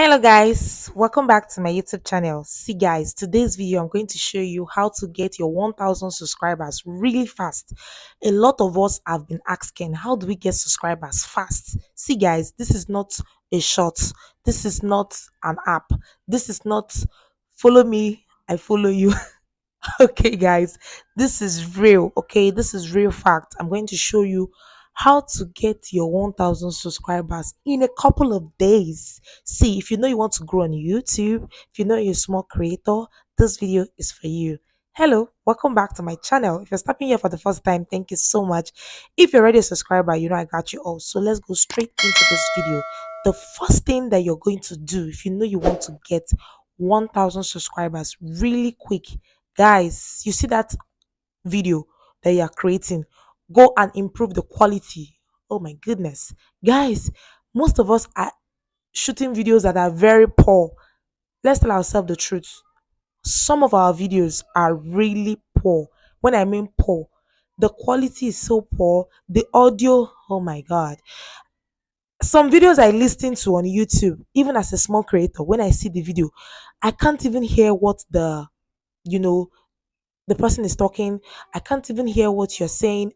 Hello guys, welcome back to my YouTube channel. See guys, today's video I'm going to show you how to get your 1000 subscribers really fast. A lot of us have been asking, how do we get subscribers fast? See guys, this is not a short. This is not an app. This is not follow me, I follow you. Okay, guys, this is real. Okay, this is real fact. I'm going to show you how to get your 1000 subscribers in a couple of days. See, if you know you want to grow on YouTube, if you know you're a small creator, this video is for you. Hello, welcome back to my channel. If you're stopping here for the first time, thank you so much. If you're already a subscriber, you know I got you all. So let's go straight into this video. The first thing that you're going to do if you know you want to get 1000 subscribers really quick, guys, you see that video that you are creating, go and improve the quality. Oh my goodness, guys, most of us are shooting videos that are very poor. Let's tell ourselves the truth. Some of our videos are really poor. When I mean poor, the quality is so poor, the audio, oh my god. Some videos I listen to on YouTube, even as a small creator, when I see the video, I can't even hear what you know the person is talking. I can't even hear what you're saying.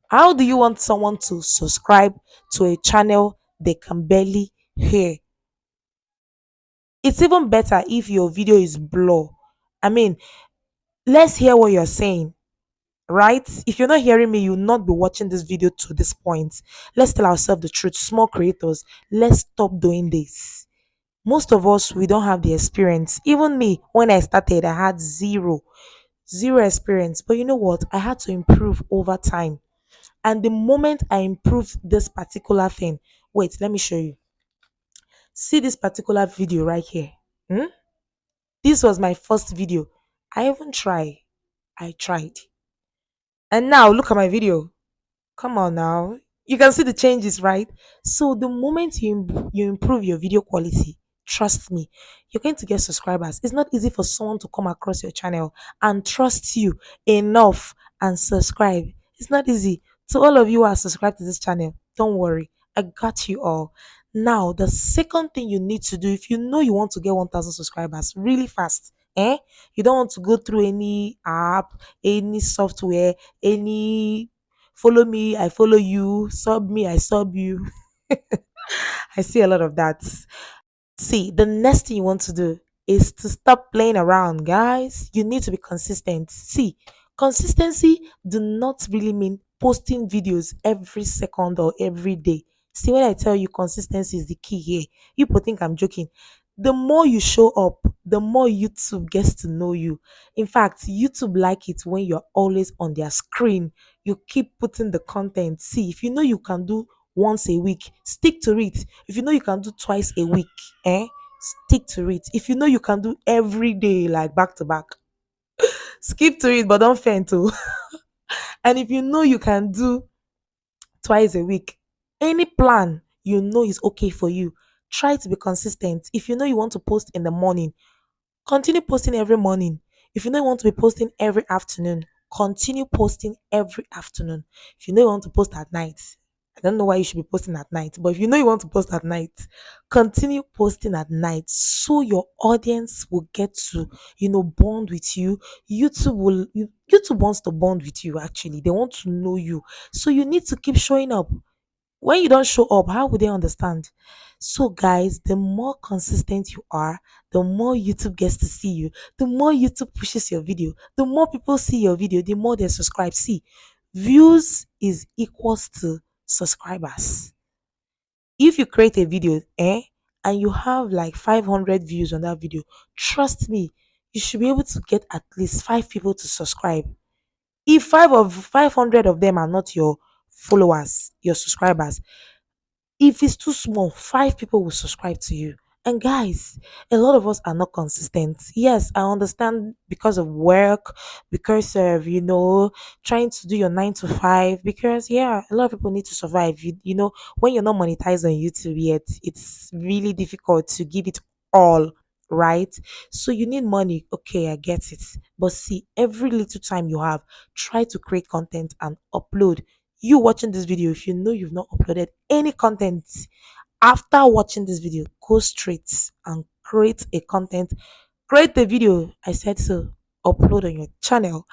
How do you want someone to subscribe to a channel they can barely hear? It's even better if your video is blur. I mean, let's hear what you're saying, right? If you're not hearing me, you'll not be watching this video to this point. Let's tell ourselves the truth. Small creators, let's stop doing this. Most of us, we don't have the experience. Even me, when I started, I had zero experience. But you know what? I had to improve over time. And the moment I improved this particular thing, wait, let me show you. See this particular video right here. Hmm? This was my first video. I even tried. I tried. And now look at my video. Come on now. You can see the changes, right? So the moment you improve your video quality, trust me, you're going to get subscribers. It's not easy for someone to come across your channel and trust you enough and subscribe. It's not easy. To all of you who are subscribed to this channel, don't worry. I got you all. Now, the second thing you need to do if you know you want to get 1000 subscribers really fast, you don't want to go through any app, any software, any follow me, I follow you, sub me, I sub you. I see a lot of that. See, the next thing you want to do is to stop playing around, guys. You need to be consistent. See, consistency do not really mean posting videos every second or every day. See, when I tell you consistency is the key here, you people think I'm joking. The more you show up, the more YouTube gets to know you. In fact, YouTube like it when you're always on their screen. You keep putting the content. See, if you know you can do once a week, stick to it. If you know you can do twice a week, eh? Stick to it. If you know you can do every day, like back to back, skip to it, but don't faint too. And if you know you can do twice a week, any plan you know is okay for you, try to be consistent. If you know you want to post in the morning, continue posting every morning. If you know you want to be posting every afternoon, continue posting every afternoon. If you know you want to post at night, I don't know why you should be posting at night, but if you know you want to post at night, continue posting at night so your audience will get to, bond with you. YouTube wants to bond with you actually. They want to know you. So you need to keep showing up. When you don't show up, how would they understand? So, guys, the more consistent you are, the more YouTube gets to see you, the more YouTube pushes your video, the more people see your video, the more they subscribe. See, views is equals to subscribers. If you create a video, and you have like 500 views on that video, trust me, you should be able to get at least 5 people to subscribe. If 500 of them are not your followers, your subscribers, if it's too small, 5 people will subscribe to you. And guys, a lot of us are not consistent. Yes, I understand because of work, because of, trying to do your 9 to 5, because, yeah, a lot of people need to survive. When you're not monetized on YouTube yet, it's really difficult to give it all, right? So you need money. Okay, I get it. But see, every little time you have, try to create content and upload. You watching this video, if you know you've not uploaded any content, After watching this video, go straight and create a content, create a video. I said so, upload on your channel.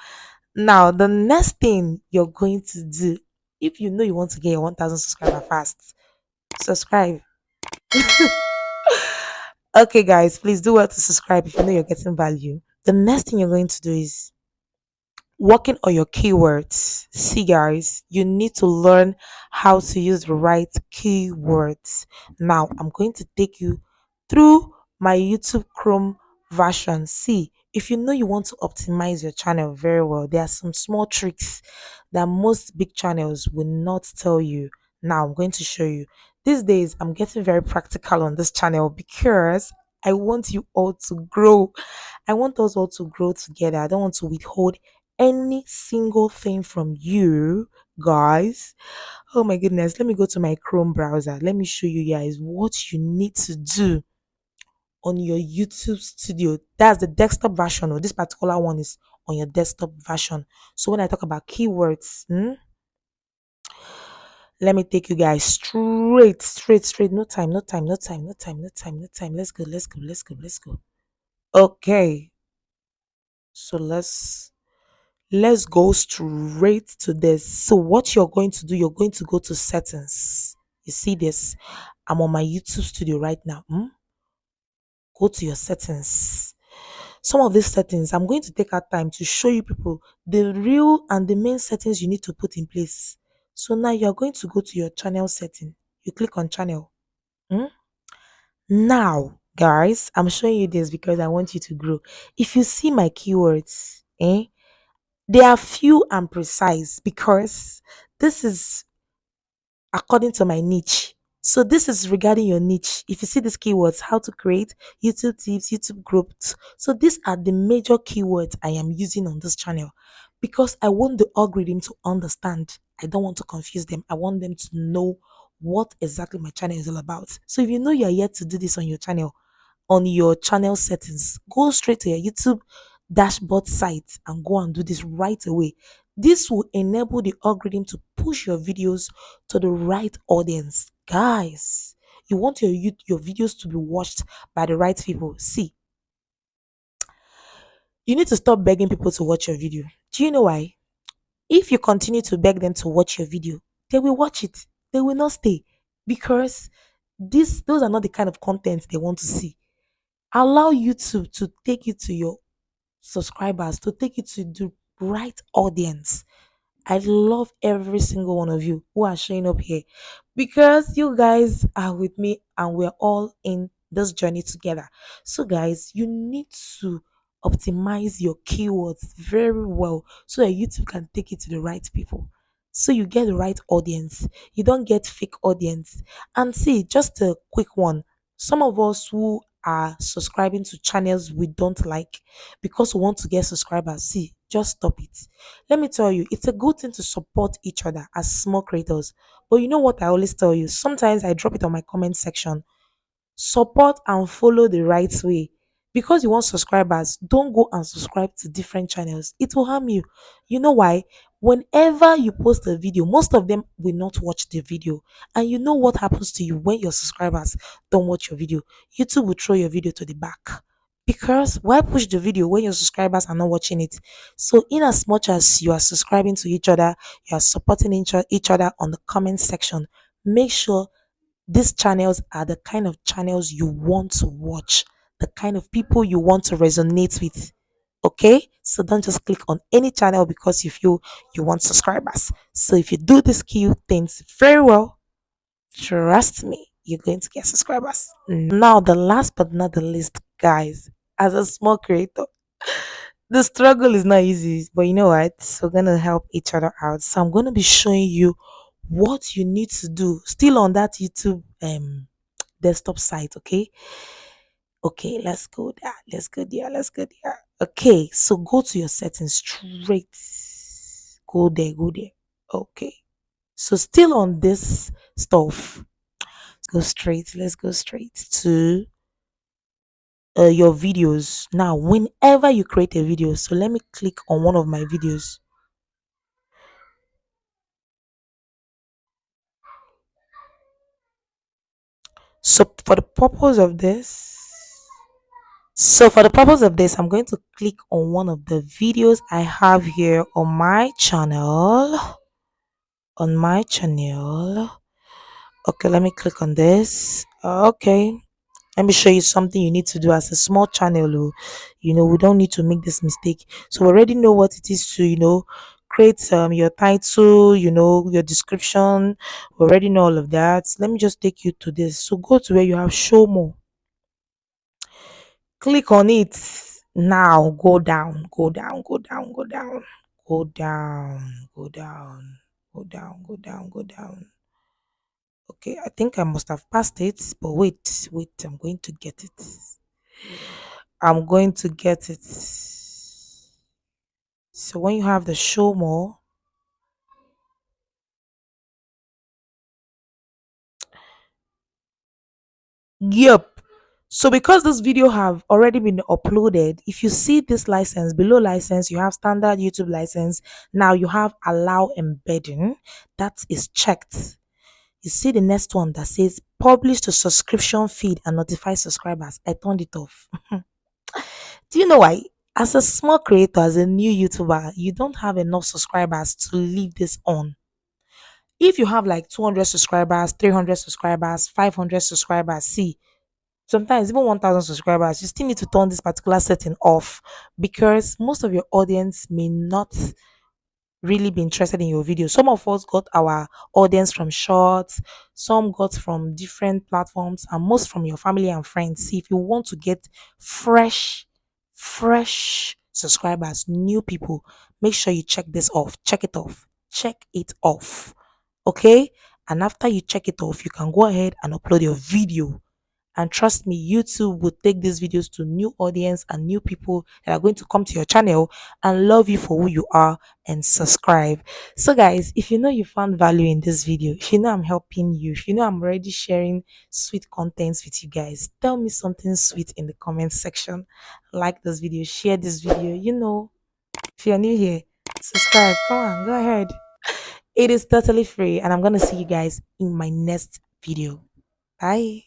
Now, the next thing you're going to do, if you know you want to get your 1000 subscriber fast, subscribe. Okay, guys, please do well to subscribe if you know you're getting value. The next thing you're going to do is working on your keywords. See, guys, you need to learn how to use the right keywords. Now, I'm going to take you through my YouTube Chrome version. See, if you know you want to optimize your channel very well, there are some small tricks that most big channels will not tell you. Now, I'm going to show you. These days, I'm getting very practical on this channel because I want you all to grow. I want us all to grow together. I don't want to withhold any single thing from you guys. Oh my goodness, let me go to my Chrome browser. Let me show you guys what you need to do on your YouTube studio. That's the desktop version, or this particular one is on your desktop version. So when I talk about keywords, let me take you guys straight. No time, no time, no time, no time, no time, no time. Let's go, let's go, let's go, let's go. Okay, so let's go straight to this. So what you're going to do, you're going to go to settings. You see this? I'm on my YouTube studio right now. Go to your settings. Some of these settings, I'm going to take our time to show you people the real and the main settings you need to put in place. So now you're going to go to your channel setting. You click on channel. Hmm? Now, guys, I'm showing you this because I want you to grow. If you see my keywords, they are few and precise because this is according to my niche. So this is regarding your niche. If you see these keywords, how to create YouTube tips, YouTube groups. So these are the major keywords I am using on this channel because I want the algorithm to understand. I don't want to confuse them. I want them to know what exactly my channel is all about. So if you know you're yet to do this on your channel settings, go straight to your YouTube dashboard site and go and do this right away. This will enable the algorithm to push your videos to the right audience. Guys, you want your videos to be watched by the right people. See, you need to stop begging people to watch your video. Do you know why? If you continue to beg them to watch your video, they will watch it. They will not stay because those are not the kind of content they want to see. Allow YouTube to take you to your subscribers, to take you to the right audience. I love every single one of you who are showing up here because you guys are with me and we're all in this journey together. So, guys, you need to optimize your keywords very well so that YouTube can take it to the right people. So you get the right audience. You don't get fake audience. And see, just a quick one. Some of us who are subscribing to channels we don't like because we want to get subscribers, see, just stop it. Let me tell you, it's a good thing to support each other as small creators. But you know what I always tell you? Sometimes I drop it on my comment section. Support and follow the right way. Because you want subscribers, don't go and subscribe to different channels. It will harm you. You know why? Whenever you post a video, most of them will not watch the video. And you know what happens to you when your subscribers don't watch your video? YouTube will throw your video to the back. Because why push the video when your subscribers are not watching it? So, in as much as you are subscribing to each other, you are supporting each other on the comment section, make sure these channels are the kind of channels you want to watch, the kind of people you want to resonate with. Okay, so don't just click on any channel because you feel you want subscribers. So if you do these key things very well, trust me, you're going to get subscribers. Now, the last but not the least, guys, as a small creator, the struggle is not easy, but you know what? We're gonna help each other out. So I'm gonna be showing you what you need to do still on that YouTube desktop site. Okay, let's go there, let's go there. Okay, so go to your settings straight. Go there. Okay, so still on this stuff, let's go straight to your videos. Now, whenever you create a video, so let me click on one of my videos. So for the purpose of this, I'm going to click on one of the videos I have here on my channel. On my channel. Okay, let me click on this. Okay, let me show you something you need to do as a small channel. Oh. We don't need to make this mistake. So we already know what it is to, create your title, your description. We already know all of that. Let me just take you to this. So go to where you have show more. Click on it now. Go down, go down, go down, go down, go down, go down, go down, go down, go down. Okay, I think I must have passed it, but wait, I'm going to get it. I'm going to get it. So when you have the show more, yep. So because this video have already been uploaded, if you see this license below license, you have standard YouTube license. Now you have allow embedding. That is checked. You see the next one that says publish to subscription feed and notify subscribers. I turned it off. Do you know why? As a small creator, as a new YouTuber, you don't have enough subscribers to leave this on. If you have like 200 subscribers, 300 subscribers, 500 subscribers, see, sometimes even 1000 subscribers, you still need to turn this particular setting off because most of your audience may not really be interested in your video. Some of us got our audience from shorts, some got from different platforms, and most from your family and friends. See, if you want to get fresh subscribers, new people, make sure you check this off. Check it off. Check it off. Okay? And after you check it off, you can go ahead and upload your video, and trust me, YouTube will take these videos to new audience and new people that are going to come to your channel and love you for who you are and subscribe. So, guys, if you know you found value in this video, if you know I'm helping you, if you know I'm already sharing sweet contents with you guys, tell me something sweet in the comment section. Like this video, share this video. If you're new here, subscribe. Come on, go ahead. It is totally free, and I'm going to see you guys in my next video. Bye.